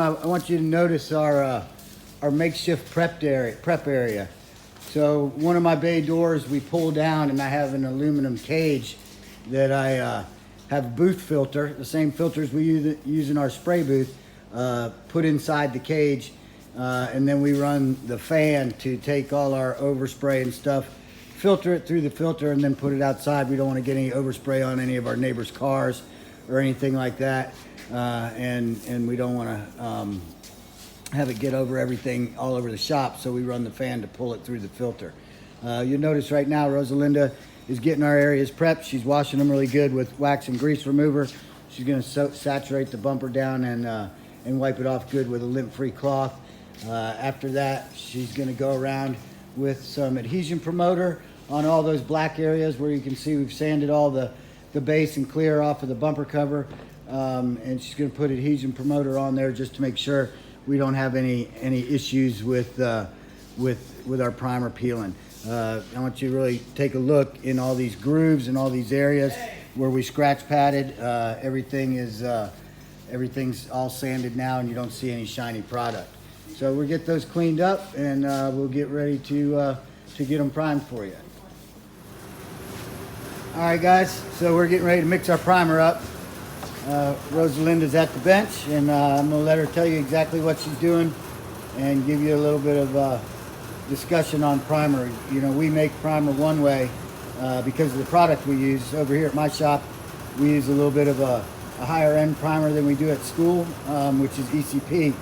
I want you to notice our makeshift prep area. So one of my bay doors we pull down, and I have an aluminum cage that I have a booth filter, the same filters we use in our spray booth, put inside the cage, and then we run the fan to take all our overspray and stuff, filter it through the filter, and then put it outside. We don't want to get any overspray on any of our neighbors' cars or anything like that, and we don't want to have it get over everything all over the shop, so we run the fan to pull it through the filter. You'll notice right now Rosalinda is getting our areas prepped. She's washing them really good with wax and grease remover. She's going to saturate the bumper down and wipe it off good with a lint-free cloth. After that, she's going to go around with some adhesion promoter on all those black areas where you can see we've sanded all the base and clear off of the bumper cover. And she's going to put adhesion promoter on there just to make sure we don't have any issues with our primer peeling. I want you to really take a look in all these grooves and all these areas where we scratch padded. Everything's all sanded now, and you don't see any shiny product. So we'll get those cleaned up, and we'll get ready to get them primed for you. All right, guys. So we're getting ready to mix our primer up. Rosalinda's at the bench, and I'm gonna let her tell you exactly what she's doing and give you a little bit of discussion on primer. You know, we make primer one way because of the product we use. Over here at my shop, we use a little bit of a higher end primer than we do at school, which is ECP.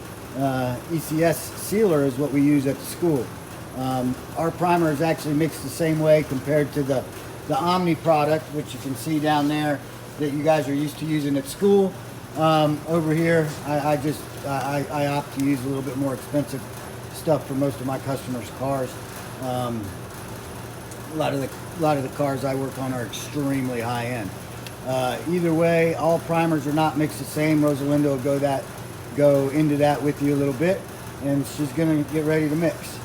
ECS sealer is what we use at the school. Our primer is actually mixed the same way compared to the Omni product, which you can see down there that you guys are used to using at school. Over here, I opt to use a little bit more expensive stuff for most of my customers' cars. A lot of the cars I work on are extremely high end. Either way, all primers are not mixed the same. Rosalinda will go into that with you a little bit, and she's gonna get ready to mix.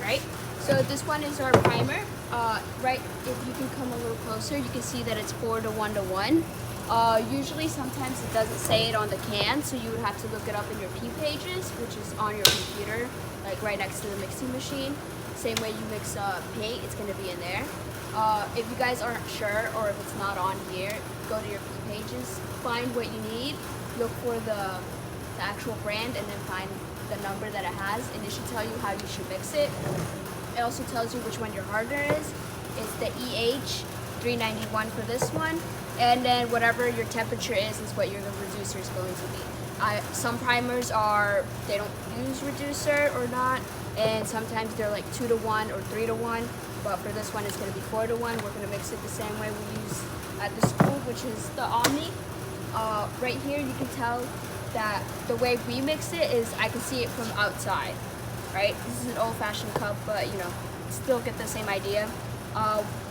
Right. So this one is our primer. Right, if you can come a little closer, you can see that it's 4 to 1 to 1. Usually, sometimes it doesn't say it on the can, so you would have to look it up in your P pages, which is on your computer, like right next to the mixing machine. Same way you mix paint, it's going to be in there. If you guys aren't sure, or if it's not on here, go to your P pages, find what you need, look for the actual brand, and then find the number that it has, and it should tell you how you should mix it. It also tells you which one your hardener is. It's the EH 391 for this one, and then whatever your temperature is what your reducer is going to be. Some primers they don't use reducer or not, and sometimes they're like 2 to 1 or 3 to 1. But for this one, it's going to be 4 to 1. We're going to mix it the same way we use at the school, which is the Omni. Right here, you can tell that the way we mix it is I can see it from outside. Right? This is an old-fashioned cup, but you know, still get the same idea.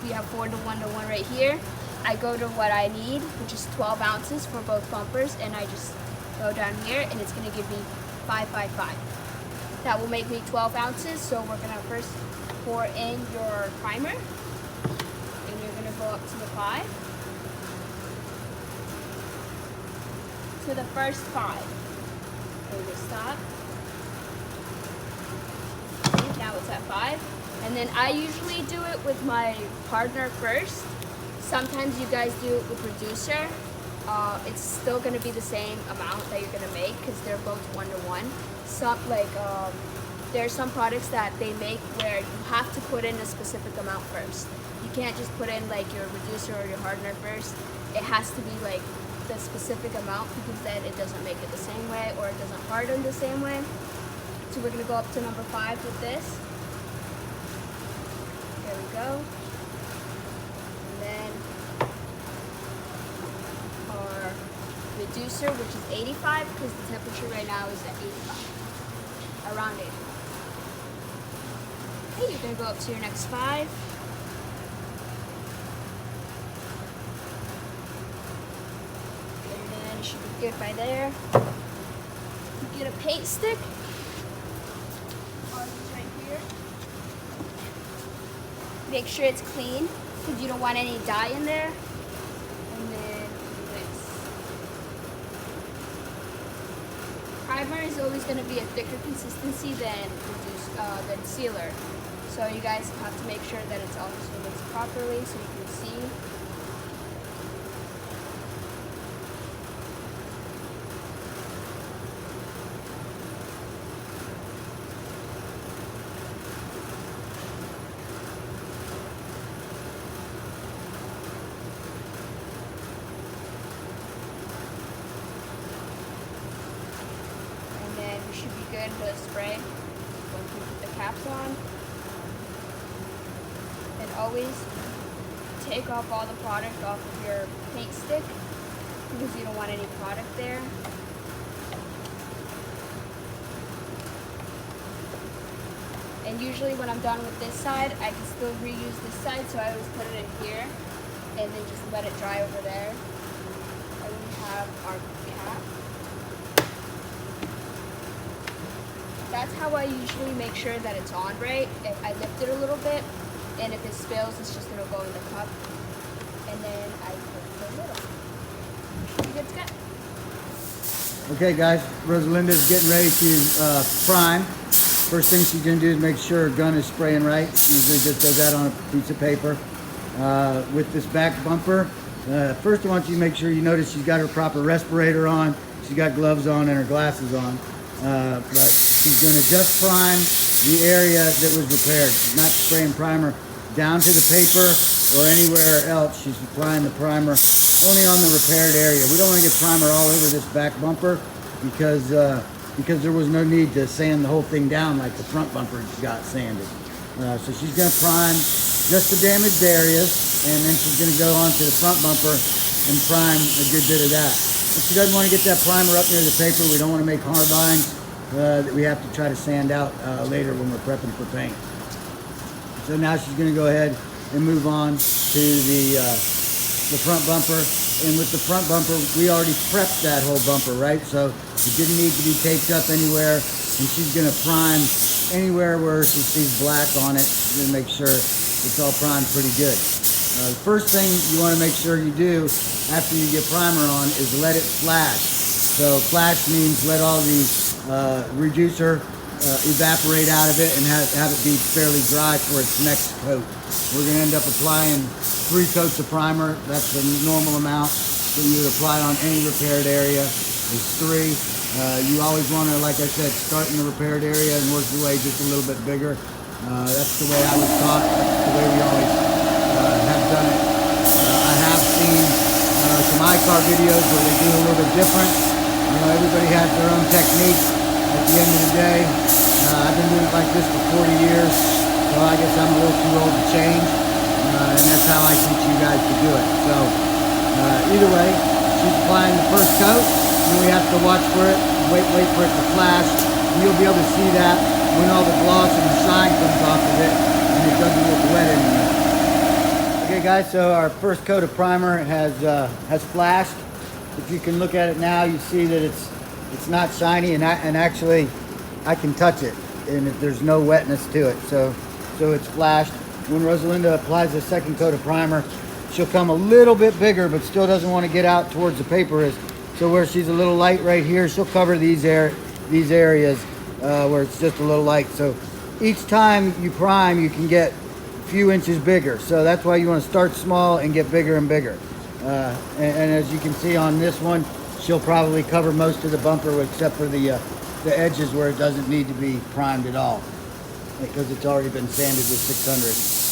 We have 4 to 1 to 1 right here. I go to what I need, which is 12 ounces for both bumpers, and I just go down here, and it's going to give me 555. That will make me 12 ounces. So we're going to first pour in your primer, and you're going to go up to the 5, to the first 5. And we stop. Now it's at 5, and then I usually do it with my hardener first. Sometimes you guys do it with reducer. It's still going to be the same amount that you're going to make because they're both 1 to 1. There's some products that they make where you have to put in a specific amount first. You can't just put in like your reducer or your hardener first. It has to be like the specific amount because then it doesn't make it the same way, or it doesn't harden the same way. So we're going to go up to number 5 with this. There we go. And then our reducer, which is 85, because the temperature right now is at 85. Around 85. Okay, you're going to go up to your next 5. And then it should be good by there. You get a paint stick. Make sure it's clean because you don't want any dye in there. And then this. primer is always going to be a thicker consistency than sealer. So you guys have to make sure that it's also mixed properly so you can see. You should be good to spray once you put the caps on. And always take off all the product off of your paint stick because you don't want any product there. And usually when I'm done with this side, I can still reuse this side, so I always put it in here and then just let it dry over there. And we have our cap. That's how I usually make sure that it's on right. If I lift it a little bit, and if it spills, it's just gonna go in the cup. And then I put the lid on. Good to go. Okay guys, Rosalinda's getting ready to prime. First thing she's gonna do is make sure her gun is spraying right. Usually just does that on a piece of paper. With this back bumper, first I want you to make sure you notice she's got her proper respirator on, she's got gloves on and her glasses on. But she's going to just prime the area that was repaired. She's not spraying primer down to the paper or anywhere else. She's applying the primer only on the repaired area. We don't want to get primer all over this back bumper because there was no need to sand the whole thing down like the front bumper got sanded. So she's going to prime just the damaged areas, and then she's going to go onto the front bumper and prime a good bit of that. If she doesn't want to get that primer up near the paper, we don't want to make hard lines that we have to try to sand out later when we're prepping for paint. So now she's going to go ahead and move on to the front bumper. And with the front bumper, we already prepped that whole bumper, right? So it didn't need to be taped up anywhere. And she's going to prime anywhere where she sees black on it to make sure it's all primed pretty good. The first thing you want to make sure you do after you get primer on is let it flash. So flash means let all the reducer evaporate out of it and have it be fairly dry for its next coat. We're going to end up applying 3 coats of primer. That's the normal amount that you would apply on any repaired area is 3. You always want to, like I said, start in the repaired area and work your way just a little bit bigger. That's the way I was taught. That's the way we always have done it. I have seen some iCar videos where they do a little bit different. You know, everybody has their own technique. At the end of the day, I've been doing it like this for 40 years, so I guess I'm a little too old to change, and that's how I teach you guys to do it. So either way, she's applying the first coat, and then we have to watch for it, wait for it to flash, and you'll be able to see that when all the gloss and the shine comes off of it, and it doesn't look wet anymore. Okay guys, so our first coat of primer has flashed. If you can look at it now, you see that it's not shiny, and actually I can touch it, and there's no wetness to it. So it's flashed. When Rosalinda applies the second coat of primer, she'll come a little bit bigger, but still doesn't want to get out towards the paper. So where she's a little light right here, she'll cover these areas where it's just a little light. So each time you prime, you can get a few inches bigger. So that's why you want to start small and get bigger and bigger. And as you can see on this one, she'll probably cover most of the bumper except for the edges where it doesn't need to be primed at all because it's already been sanded with 600.